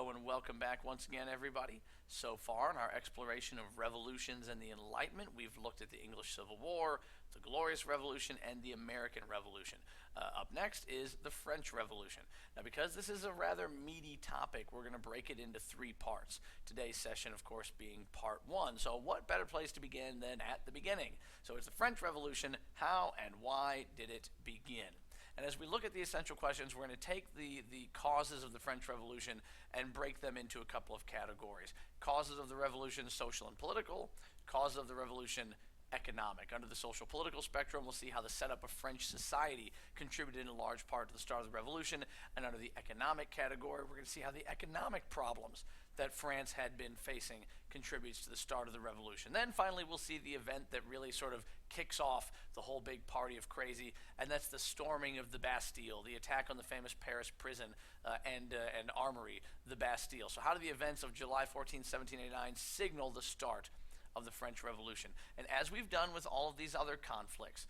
Hello and welcome back once again, everybody. So far in our exploration of revolutions and the Enlightenment, we've looked at the English Civil War, the Glorious Revolution, and the American Revolution. Up next is the French Revolution. Now, because this is a rather meaty topic, we're going to break it into three parts. Today's session, of course, being part one. So what better place to begin than at the beginning? So it's the French Revolution. How and why did it begin? And as we look at the essential questions, we're going to take the causes of the French Revolution and break them into a couple of categories. Causes of the revolution, social and political. Causes of the revolution, economic. Under the social political spectrum, we'll see how the setup of French society contributed in large part to the start of the revolution. And under the economic category, we're going to see how the economic problems that France had been facing contributes to the start of the revolution. Then finally, we'll see the event that really sort of kicks off the whole big party of crazy, and that's the storming of the Bastille, the attack on the famous Paris prison and armory, the Bastille. So how do the events of July 14, 1789 signal the start of the French Revolution? And as we've done with all of these other conflicts,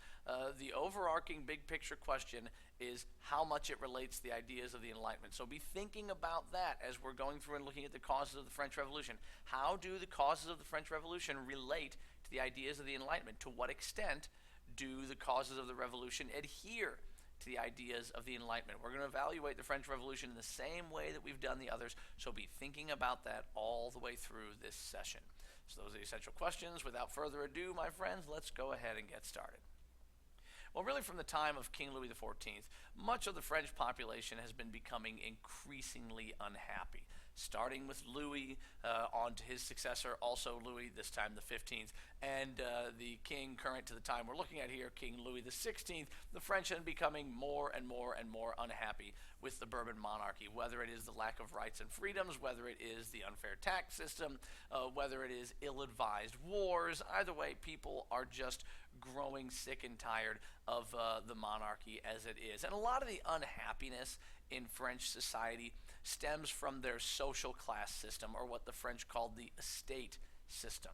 the overarching big picture question is how much it relates to the ideas of the Enlightenment. So be thinking about that as we're going through and looking at the causes of the French Revolution. How do the causes of the French Revolution relate to the ideas of the Enlightenment? To what extent do the causes of the revolution adhere to the ideas of the Enlightenment? We're going to evaluate the French Revolution in the same way that we've done the others, so be thinking about that all the way through this session. So those are the essential questions. Without further ado, my friends, let's go ahead and get started. Well, really from the time of King Louis XIV, much of the French population has been becoming increasingly unhappy. Starting with Louis, on to his successor, also Louis, this time the 15th, and the king current to the time we're looking at here, King Louis XVI, the French have been becoming more and more and more unhappy with the Bourbon monarchy, whether it is the lack of rights and freedoms, whether it is the unfair tax system, whether it is ill-advised wars. Either way, people are just growing sick and tired of the monarchy as it is. And a lot of the unhappiness in French society stems from their social class system, or what the French called the estate system.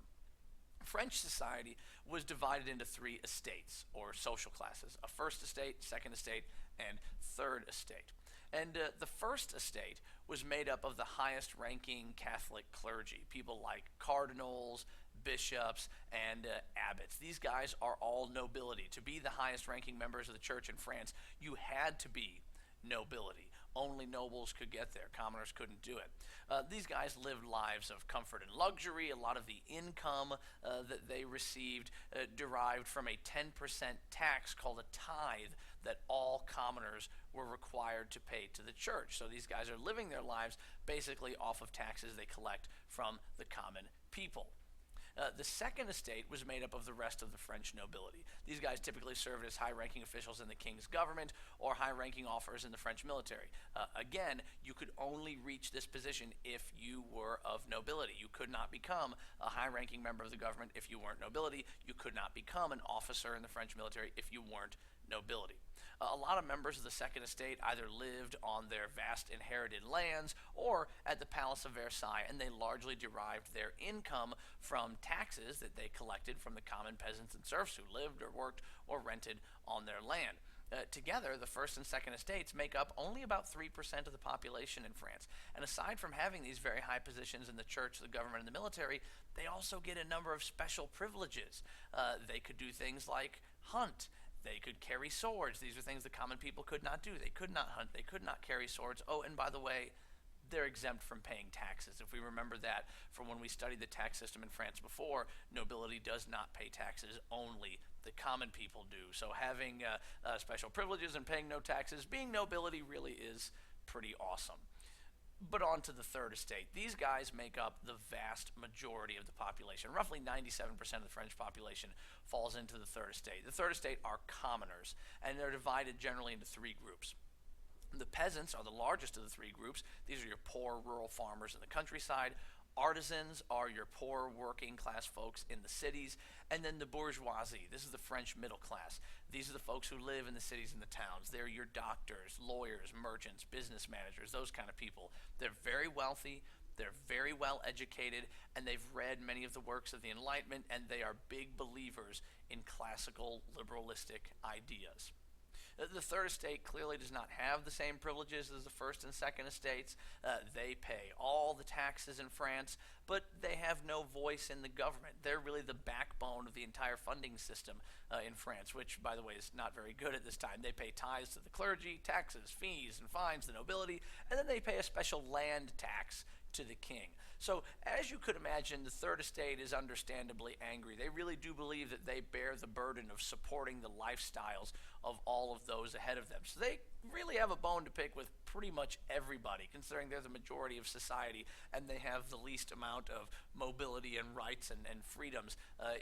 French society was divided into three estates, or social classes: a first estate, second estate, and third estate. And the first estate was made up of the highest ranking Catholic clergy, people like cardinals, bishops, and abbots. These guys are all nobility. To be the highest ranking members of the church in France, you had to be nobility. Only nobles could get there. Commoners couldn't do it. These guys lived lives of comfort and luxury. A lot of the income that they received derived from a 10% tax called a tithe that all commoners were required to pay to the church. So these guys are living their lives basically off of taxes they collect from the common people. The second estate was made up of the rest of the French nobility. These guys typically served as high-ranking officials in the king's government or high-ranking officers in the French military. Again, you could only reach this position if you were of nobility. You could not become a high-ranking member of the government if you weren't nobility. You could not become an officer in the French military if you weren't nobility. A lot of members of the Second Estate either lived on their vast inherited lands or at the Palace of Versailles, and they largely derived their income from taxes that they collected from the common peasants and serfs who lived or worked or rented on their land. Together, the First and Second Estates make up only about 3% of the population in France. And aside from having these very high positions in the church, the government, and the military, they also get a number of special privileges. They could do things like hunt. They could carry swords. These are things the common people could not do. They could not hunt. They could not carry swords. Oh, and by the way, they're exempt from paying taxes. If we remember that from when we studied the tax system in France before, nobility does not pay taxes. Only the common people do. So having special privileges and paying no taxes, being nobility really is pretty awesome. But on to the third estate. These guys make up the vast majority of the population. Roughly 97% of the French population falls into the third estate. The third estate are commoners, and they're divided generally into three groups. The peasants are the largest of the three groups. These are your poor rural farmers in the countryside. Artisans are your poor working class folks in the cities. And then the bourgeoisie. This is the French middle class. These are the folks who live in the cities and the towns. They're your doctors, lawyers, merchants, business managers, those kind of people. They're very wealthy. They're very well educated, and they've read many of the works of the Enlightenment, and they are big believers in classical liberalistic ideas. The third estate clearly does not have the same privileges as the first and second estates. They pay all the taxes in France, but they have no voice in the government. They're really the backbone of the entire funding system in France, which, by the way, is not very good at this time. They pay tithes to the clergy, taxes, fees, and fines to the nobility, and then they pay a special land tax to the king. So, as you could imagine, the third estate is understandably angry. They really do believe that they bear the burden of supporting the lifestyles of all of those ahead of them. So they really have a bone to pick with pretty much everybody, considering they're the majority of society and they have the least amount of mobility and rights and freedoms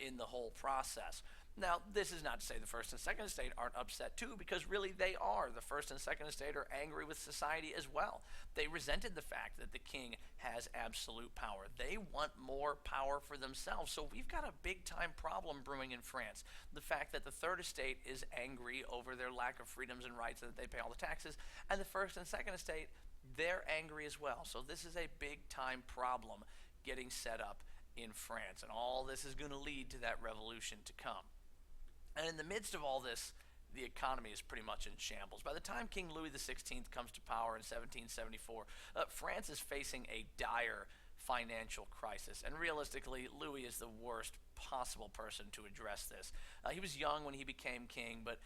in the whole process. Now, this is not to say the first and second estate aren't upset too, because really they are. The first and second estate are angry with society as well. They resented the fact that the king has absolute power. They want more power for themselves. So we've got a big time problem brewing in France. The fact that the third estate is angry over their lack of freedoms and rights and that they pay all the taxes, and the first and second estate, they're angry as well. So this is a big time problem getting set up in France, and all this is going to lead to that revolution to come. And in the midst of all this, the economy is pretty much in shambles. By the time King Louis XVI comes to power in 1774, France is facing a dire financial crisis. And realistically, Louis is the worst possible person to address this. He was young when he became king, but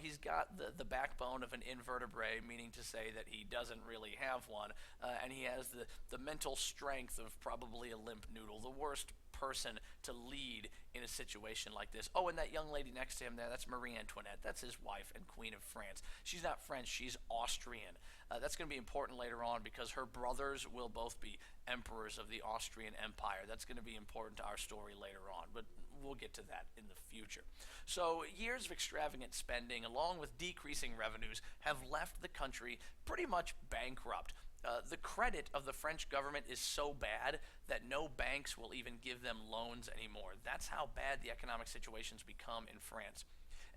he's got the backbone of an invertebrate, meaning to say that he doesn't really have one, and he has the mental strength of probably a limp noodle, the worst person to lead in a situation like this. Oh, and that young lady next to him there, that's Marie Antoinette. That's his wife and Queen of France. She's not French, she's Austrian. That's going to be important later on because her brothers will both be emperors of the Austrian Empire. That's going to be important to our story later on, but we'll get to that in the future. So years of extravagant spending along with decreasing revenues have left the country pretty much bankrupt. The credit of the French government is so bad that no banks will even give them loans anymore. That's how bad the economic situation's become in France.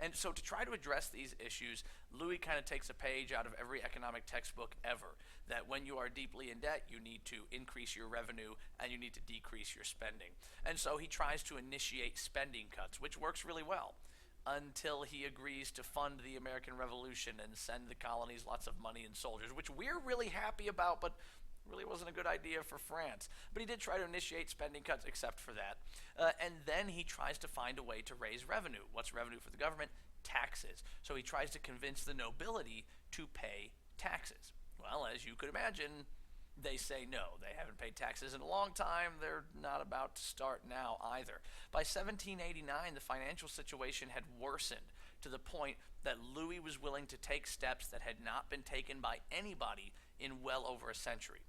And so to try to address these issues, Louis kind of takes a page out of every economic textbook ever, that when you are deeply in debt, you need to increase your revenue and you need to decrease your spending. And so he tries to initiate spending cuts, which works really well, until he agrees to fund the American Revolution and send the colonies lots of money and soldiers, which we're really happy about, but really wasn't a good idea for France. But he did try to initiate spending cuts except for that. And then he tries to find a way to raise revenue. What's revenue for the government? Taxes. So he tries to convince the nobility to pay taxes. Well, as you could imagine, they say no. They haven't paid taxes in a long time. They're not about to start now either. By 1789, the financial situation had worsened to the point that Louis was willing to take steps that had not been taken by anybody in well over a century.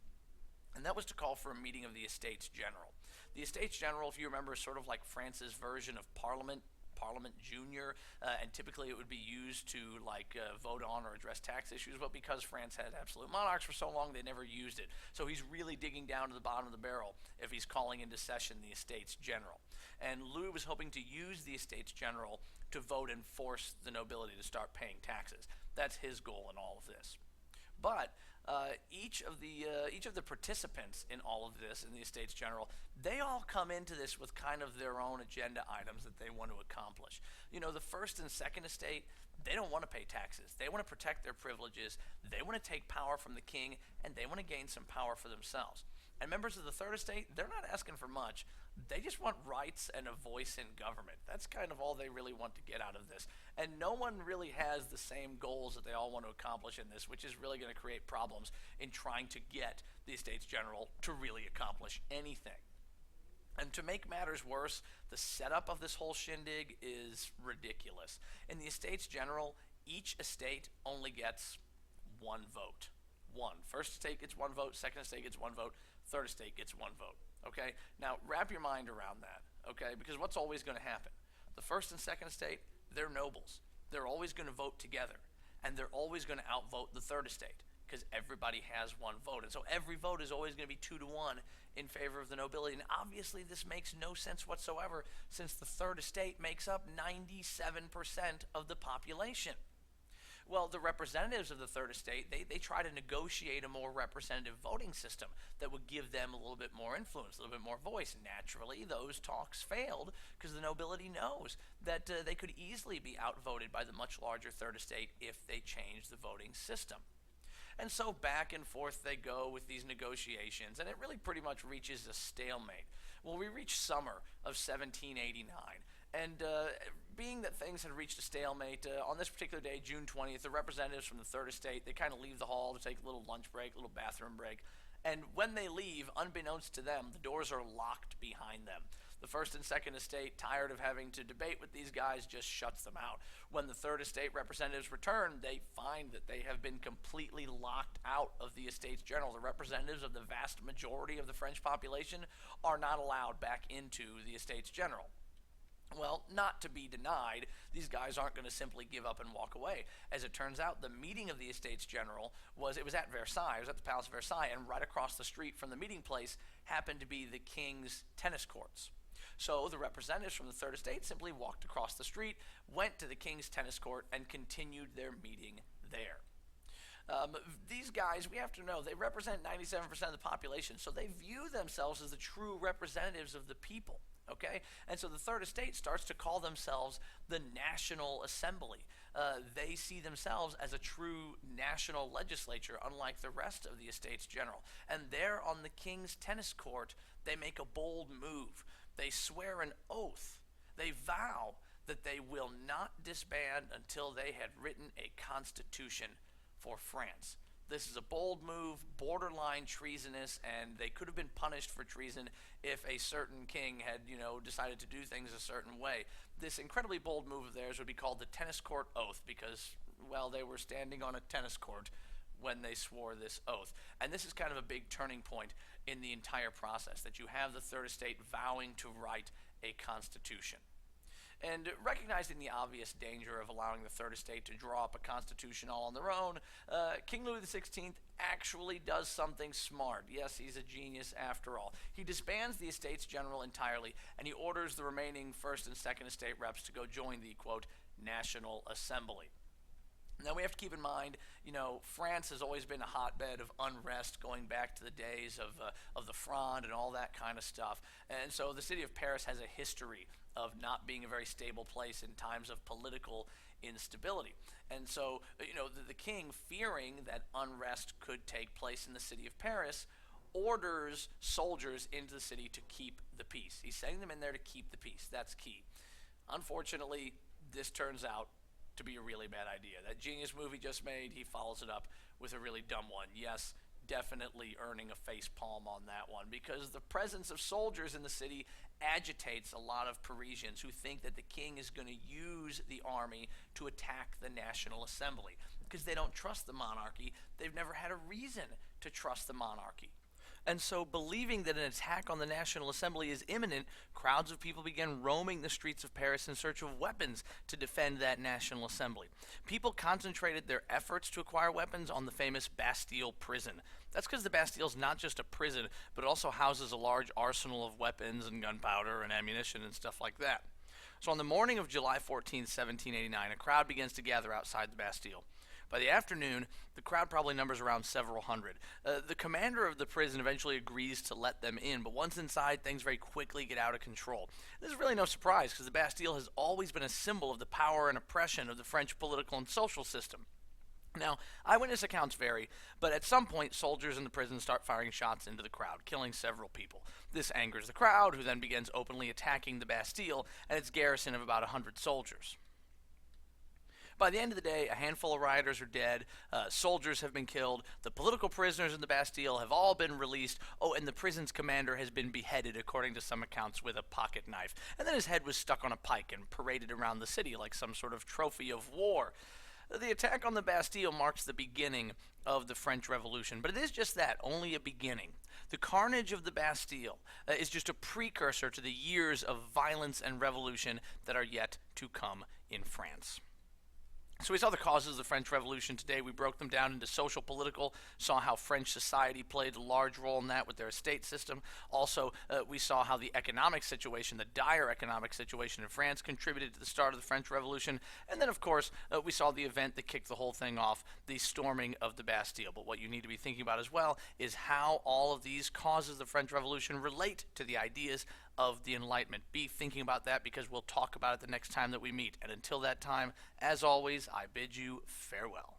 And that was to call for a meeting of the Estates General. The Estates General, if you remember, is sort of like France's version of Parliament Junior, and typically it would be used to vote on or address tax issues, but because France had absolute monarchs for so long, they never used it. So he's really digging down to the bottom of the barrel if he's calling into session the Estates General. And Louis was hoping to use the Estates General to vote and force the nobility to start paying taxes. That's his goal in all of this. But each of the participants in all of this, in the Estates General, they all come into this with kind of their own agenda items that they want to accomplish. The first and second estate, they don't want to pay taxes. They want to protect their privileges. They want to take power from the king, and they want to gain some power for themselves. And members of the third estate, they're not asking for much. They just want rights and a voice in government. That's kind of all they really want to get out of this. And no one really has the same goals that they all want to accomplish in this, which is really going to create problems in trying to get the Estates General to really accomplish anything. And to make matters worse, the setup of this whole shindig is ridiculous. In the Estates General, each estate only gets one vote. One. First estate gets one vote, second estate gets one vote, third estate gets one vote. Okay? Now, wrap your mind around that, okay? Because what's always going to happen? The first and second estate, they're nobles. They're always going to vote together. And they're always going to outvote the third estate because everybody has one vote. And so every vote is always going to be 2-1 in favor of the nobility. And obviously this makes no sense whatsoever since the third estate makes up 97% of the population. Well, the representatives of the Third Estate, they try to negotiate a more representative voting system that would give them a little bit more influence, a little bit more voice. Naturally, those talks failed because the nobility knows that they could easily be outvoted by the much larger Third Estate if they changed the voting system. And so back and forth they go with these negotiations, and it really pretty much reaches a stalemate. Well, we reach summer of 1789, and being that things had reached a stalemate, on this particular day, June 20th, the representatives from the Third Estate, they kind of leave the hall to take a little lunch break, a little bathroom break. And when they leave, unbeknownst to them, the doors are locked behind them. The First and Second Estate, tired of having to debate with these guys, just shuts them out. When the Third Estate representatives return, they find that they have been completely locked out of the Estates General. The representatives of the vast majority of the French population are not allowed back into the Estates General. Well, not to be denied, these guys aren't going to simply give up and walk away. As it turns out, the meeting of the Estates General was at Versailles, it was at the Palace of Versailles, and right across the street from the meeting place happened to be the king's tennis courts. So the representatives from the Third Estate simply walked across the street, went to the king's tennis court, and continued their meeting there. These guys, we have to know, they represent 97% of the population, so they view themselves as the true representatives of the people. Okay, and so the Third Estate starts to call themselves the National Assembly. They see themselves as a true national legislature, unlike the rest of the Estates General. And there on the king's tennis court, they make a bold move. They swear an oath. They vow that they will not disband until they had written a constitution for France. This is a bold move, borderline treasonous, and they could have been punished for treason if a certain king had, decided to do things a certain way. This incredibly bold move of theirs would be called the Tennis Court Oath because, well, they were standing on a tennis court when they swore this oath. And this is kind of a big turning point in the entire process, that you have the Third Estate vowing to write a constitution. And recognizing the obvious danger of allowing the Third Estate to draw up a constitution all on their own, King Louis XVI actually does something smart. Yes, he's a genius after all. He disbands the Estates General entirely, and he orders the remaining First and Second Estate reps to go join the, quote, National Assembly. Now, we have to keep in mind, France has always been a hotbed of unrest going back to the days of the Fronde and all that kind of stuff. And so the city of Paris has a history of not being a very stable place in times of political instability. And so, the king, fearing that unrest could take place in the city of Paris, orders soldiers into the city to keep the peace. He's sending them in there to keep the peace. That's key. Unfortunately, this turns out to be a really bad idea. That genius move he just made, he follows it up with a really dumb one. Yes, definitely earning a face palm on that one, because the presence of soldiers in the city agitates a lot of Parisians who think that the king is going to use the army to attack the National Assembly because they don't trust the monarchy. They've never had a reason to trust the monarchy. And so, believing that an attack on the National Assembly is imminent, crowds of people began roaming the streets of Paris in search of weapons to defend that National Assembly. People concentrated their efforts to acquire weapons on the famous Bastille prison. That's because the Bastille is not just a prison, but it also houses a large arsenal of weapons and gunpowder and ammunition and stuff like that. So on the morning of July 14, 1789, a crowd begins to gather outside the Bastille. By the afternoon, the crowd probably numbers around several hundred. The commander of the prison eventually agrees to let them in, but once inside, things very quickly get out of control. This is really no surprise, because the Bastille has always been a symbol of the power and oppression of the French political and social system. Now, eyewitness accounts vary, but at some point, soldiers in the prison start firing shots into the crowd, killing several people. This angers the crowd, who then begins openly attacking the Bastille and its garrison of about 100 soldiers. By the end of the day, a handful of rioters are dead, soldiers have been killed, the political prisoners in the Bastille have all been released, and the prison's commander has been beheaded, according to some accounts, with a pocket knife. And then his head was stuck on a pike and paraded around the city like some sort of trophy of war. The attack on the Bastille marks the beginning of the French Revolution, but it is just that, only a beginning. The carnage of the Bastille is just a precursor to the years of violence and revolution that are yet to come in France. So we saw the causes of the French Revolution today. We broke them down into social, political, saw how French society played a large role in that with their estate system. Also, we saw how the economic situation, the dire economic situation in France, contributed to the start of the French Revolution. And then, of course, we saw the event that kicked the whole thing off, the storming of the Bastille. But what you need to be thinking about as well is how all of these causes of the French Revolution relate to the ideas of the Enlightenment. Be thinking about that, because we'll talk about it the next time that we meet. And until that time, as always, I bid you farewell.